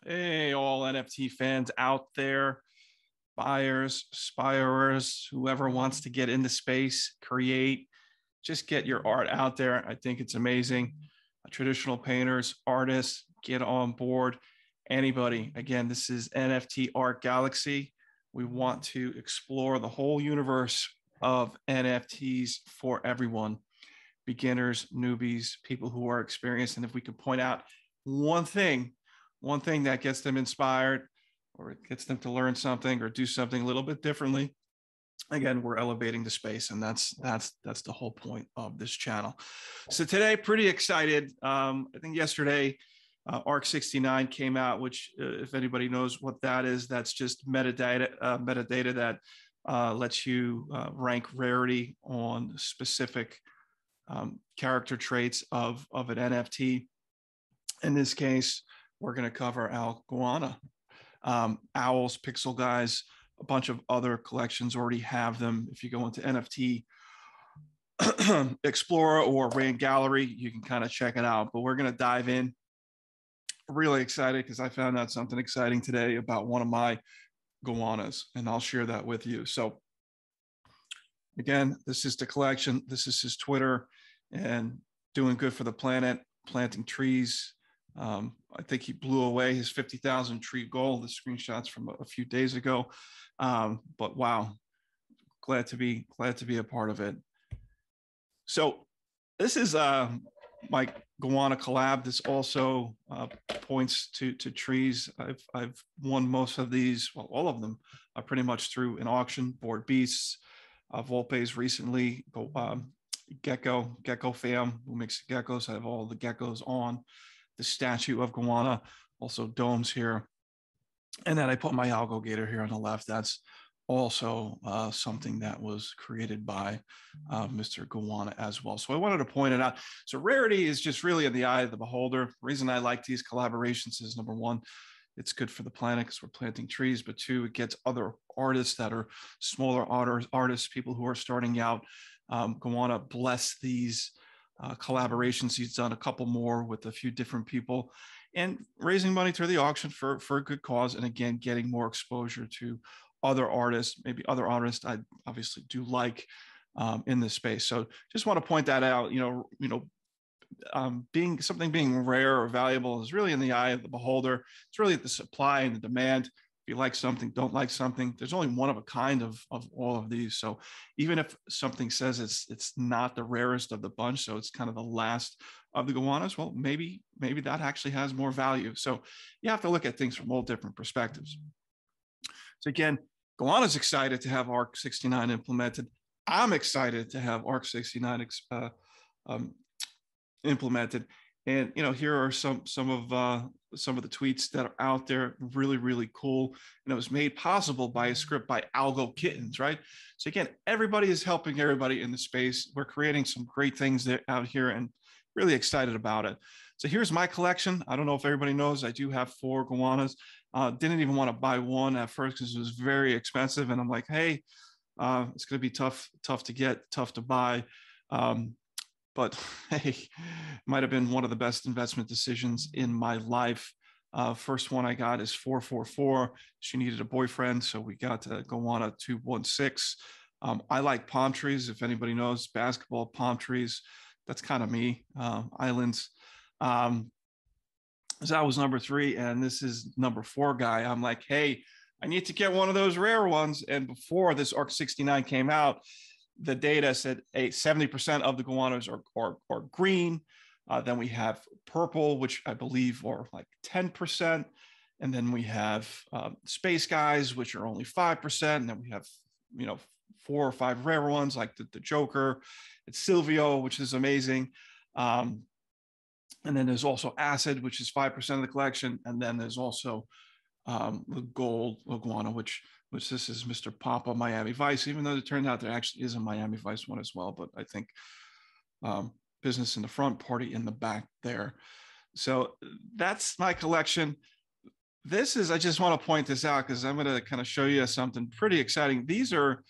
Hey, all NFT fans out there, buyers, spirers, whoever wants to get into space, create, just get your art out there. I think it's amazing. Traditional painters, artists, get on board. Anybody. Again, this is NFT Art Galaxy. We want to explore the whole universe of NFTs for everyone, beginners, newbies, people who are experienced. And if we could point out one thing, one thing that gets them inspired or it gets them to learn something or do something a little bit differently, again, we're elevating the space, and that's the whole point of this channel. So today, pretty excited. I think yesterday ARC69 came out, which if anybody knows what that is, that's just metadata that lets you rank rarity on specific character traits of an NFT. In this case, we're going to cover AlGoanna. Owls, Pixel Guys, a bunch of other collections already have them. If you go into NFT Explorer or Rand Gallery, you can kind of check it out. But we're going to dive in. Really excited because I found out something exciting today about one of my Goannas, and I'll share that with you. So again, this is the collection. This is his Twitter, and doing good for the planet, planting trees. I think he blew away his 50,000 tree goal. The screenshots from a few days ago. But wow, glad to be a part of it. So this is my Goanna collab. This also points to trees. I've won most of these, well, all of them, pretty much through an auction. Board Beasts, Volpe's recently, Gecko Fam, who makes the geckos. I have all the geckos on the statue of Goanna, also domes here. And then I put my Algo Gator here on the left. That's also something that was created by Mr. Goanna as well. So I wanted to point it out. So rarity is just really in the eye of the beholder. The reason I like these collaborations is, number one, it's good for the planet because we're planting trees, but two, it gets other artists that are smaller artists, people who are starting out. Goanna bless these collaborations. He's done a couple more with a few different people and raising money through the auction for a good cause. And again, getting more exposure to other artists, maybe other artists I obviously do like in this space. So just want to point that out. Being rare or valuable is really in the eye of the beholder. It's really the supply and the demand. If you like something, don't like something, there's only one of a kind of all of these. So even if something says it's not the rarest of the bunch, so it's kind of the last of the Goannas, well, maybe that actually has more value. So you have to look at things from all different perspectives. So again, Goanna's excited to have ARC69 implemented. I'm excited to have ARC69 implemented. And here are some of the tweets that are out there, really, really cool. And it was made possible by a script by Algo Kittens, right? So again, everybody is helping everybody in the space. We're creating some great things out here and really excited about it. So here's my collection. I don't know if everybody knows, I do have 4 Goannas. Didn't even want to buy one at first because it was very expensive. And I'm like, hey, it's going to be tough to get, tough to buy. But hey, might have been one of the best investment decisions in my life. First one I got is 444. She needed a boyfriend, so we got to Goanna 216. I like palm trees. If anybody knows basketball, palm trees, that's kind of me. Islands. So that was number 3, and this is number 4 guy. I'm like, hey, I need to get one of those rare ones. And before this ARC69 came out, the data said 70% of the Goannas are green. Then we have purple, which I believe are like 10%. And then we have space guys, which are only 5%. And then we have, 4 or 5 rare ones like the Joker. It's Silvio, which is amazing. And then there's also acid, which is 5% of the collection. And then there's also the gold Goanna, which this is Mr. Papa Miami Vice, even though it turned out there actually is a Miami Vice one as well. But I think business in the front, party in the back there. So that's my collection. This is, I just want to point this out because I'm going to kind of show you something pretty exciting. These are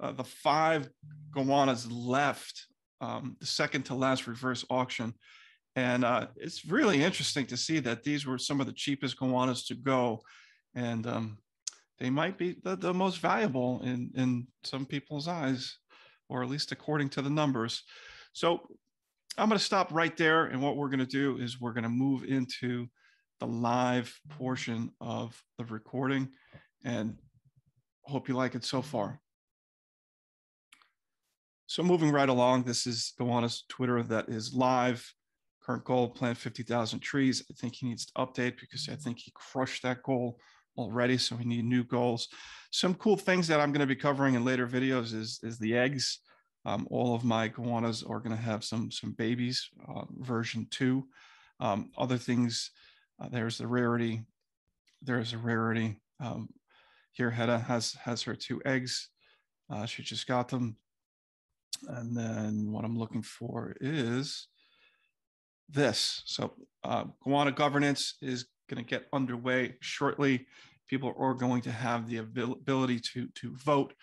the 5 Goannas left, the second to last reverse auction. And it's really interesting to see that these were some of the cheapest goannas to go. And they might be the most valuable in some people's eyes, or at least according to the numbers. So I'm going to stop right there. And what we're going to do is we're going to move into the live portion of the recording. And hope you like it so far. So moving right along, this is Goanna's Twitter that is live. Current goal, plant 50,000 trees. I think he needs to update because I think he crushed that goal already. So we need new goals. Some cool things that I'm going to be covering in later videos is the eggs. All of my goannas are going to have some babies, version 2. Other things, there's the rarity. There's a rarity. Here, Hedda has her 2 eggs. She just got them. And then what I'm looking for is this. So Goanna governance is going to get underway shortly. People are going to have the ability to vote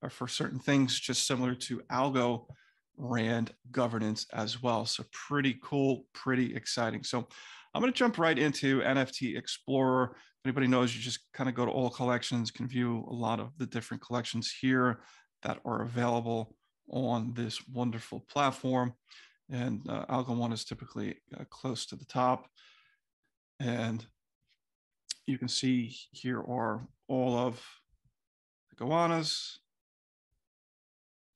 for certain things, just similar to AlGoanna governance as well. So pretty cool, pretty exciting. So I'm going to jump right into NFT Explorer. If anybody knows, you just kind of go to all collections, can view a lot of the different collections here that are available on this wonderful platform. And AlGoanna is typically close to the top. And you can see here are all of the goannas.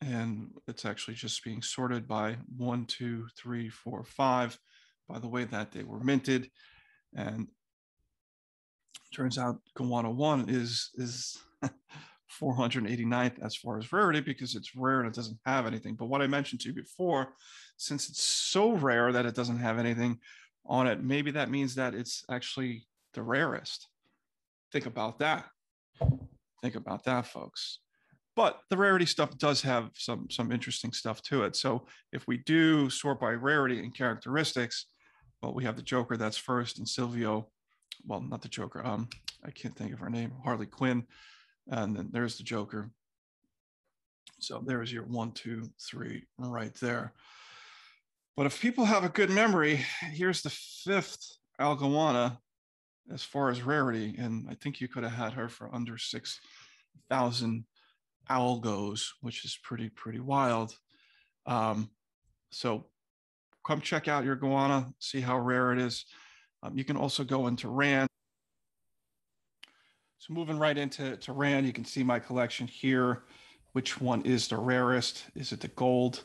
And it's actually just being sorted by 1, 2, 3, 4, 5 by the way that they were minted. And turns out Goanna 1 is 489th as far as rarity because it's rare and it doesn't have anything. But what I mentioned to you before, since it's so rare that it doesn't have anything on it, maybe that means that it's actually the rarest. Think about that. Think about that, folks. But the rarity stuff does have some interesting stuff to it. So if we do sort by rarity and characteristics, well, we have the Joker that's first, and Silvio, well, not the Joker, I can't think of her name, Harley Quinn, and then there's the Joker. So there's your 1, 2, 3 right there. But if people have a good memory, here's the 5th AlGoanna as far as rarity, and I think you could have had her for under 6,000 algos, which is pretty wild. So come check out your Goanna, see how rare it is. You can also go into RAND. So moving right into RAND, you can see my collection here. Which one is the rarest? Is it the gold,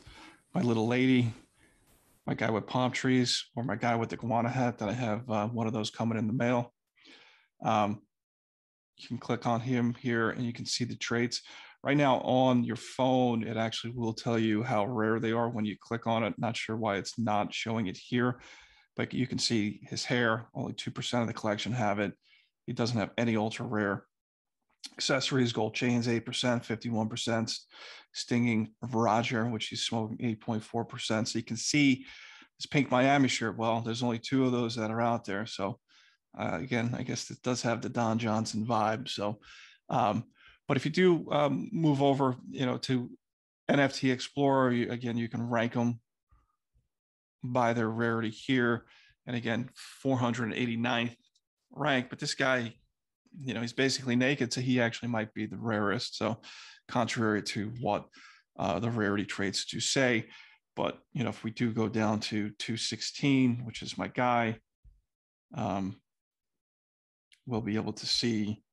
my little lady, my guy with palm trees, or my guy with the Goanna hat that I have one of those coming in the mail? You can click on him here and you can see the traits. Right now on your phone, it actually will tell you how rare they are when you click on it. Not sure why it's not showing it here, but you can see his hair, only 2% of the collection have it. He doesn't have any ultra rare accessories. Gold chains, 8%, 51%. Stinging Roger, which he's smoking 8.4%. So you can see this pink Miami shirt. Well, there's only 2 of those that are out there. So again, I guess it does have the Don Johnson vibe. So, but if you do move over, to NFT Explorer, again, you can rank them by their rarity here. And again, 489th rank. But this guy, he's basically naked, so he actually might be the rarest. So, contrary to what the rarity traits do say. But, if we do go down to 216, which is my guy, we'll be able to see,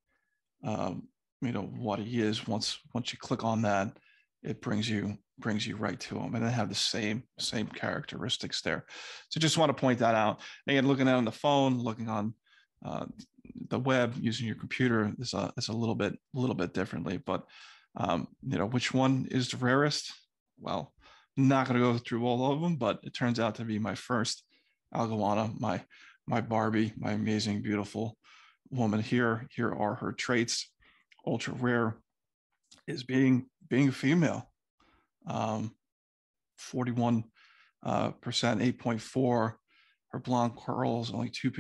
what he is. Once you click on that, it brings you right to him, and they have the same characteristics there. So just want to point that out. Again, looking at it on the phone, looking on the web, using your computer is a little bit differently. But which one is the rarest? Well, I'm not going to go through all of them, but it turns out to be my first AlGoanna, my Barbie, my amazing, beautiful woman. Here are her traits. Ultra rare is being a female. 41%, 8.4. Her blonde curls, only 2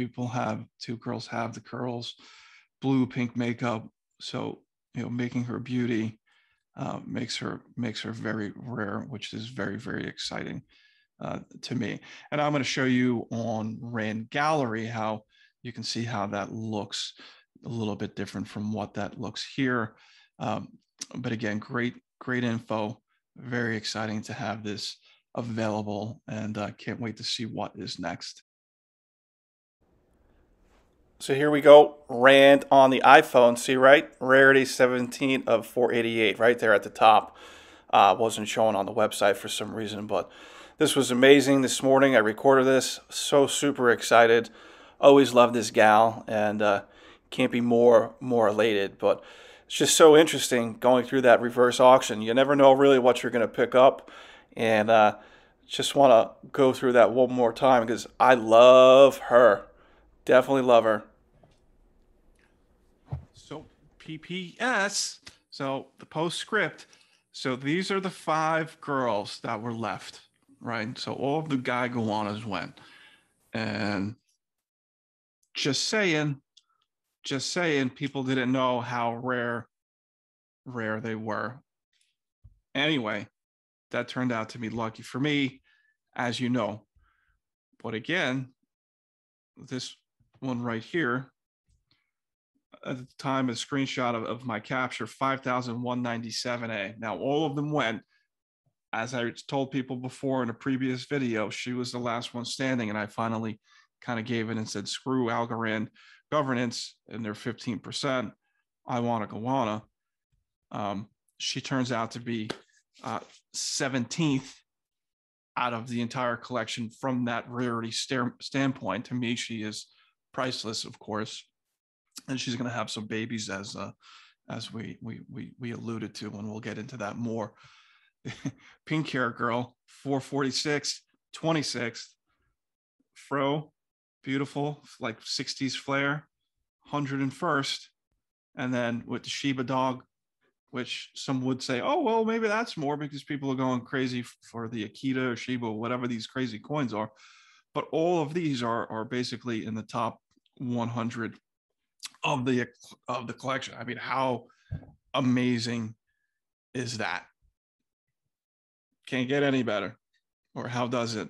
girls have the curls. Blue, pink makeup. So, making her beauty makes her very rare, which is very, very exciting. to me. And I'm going to show you on Rand Gallery how you can see how that looks a little bit different from what that looks here. But again, great info. Very exciting to have this available, and can't wait to see what is next. So here we go, Rand on the iPhone. See, right? Rarity 17 of 488 right there at the top. Wasn't showing on the website for some reason, but this was amazing this morning. I recorded this. So super excited. Always love this gal, and can't be more elated. But it's just so interesting going through that reverse auction. You never know really what you're going to pick up, and just want to go through that one more time because I love her. Definitely love her. So PPS, so the postscript. So these are the 5 girls that were left, right? So all of the guy Goannas went. And just saying, people didn't know how rare they were. Anyway, that turned out to be lucky for me, as you know. But again, this one right here, at the time, a screenshot of my capture, 5,197A. Now, all of them went. As I told people before in a previous video, she was the last one standing, and I finally kind of gave it and said, screw algorand governance and their 15%. I want a Goanna. She turns out to be 17th out of the entire collection from that rarity standpoint. To me, she is priceless, of course, and she's going to have some babies, as we alluded to, and we'll get into that more. Pink hair girl, 446, 26th. Fro, beautiful, like 60s flair, 101st. And then with the Shiba dog, which some would say, oh, well, maybe that's more because people are going crazy for the Akita or Shiba, whatever these crazy coins are. But all of these are basically in the top 100 of the collection. I mean, how amazing is that? Can't get any better. Or how does it?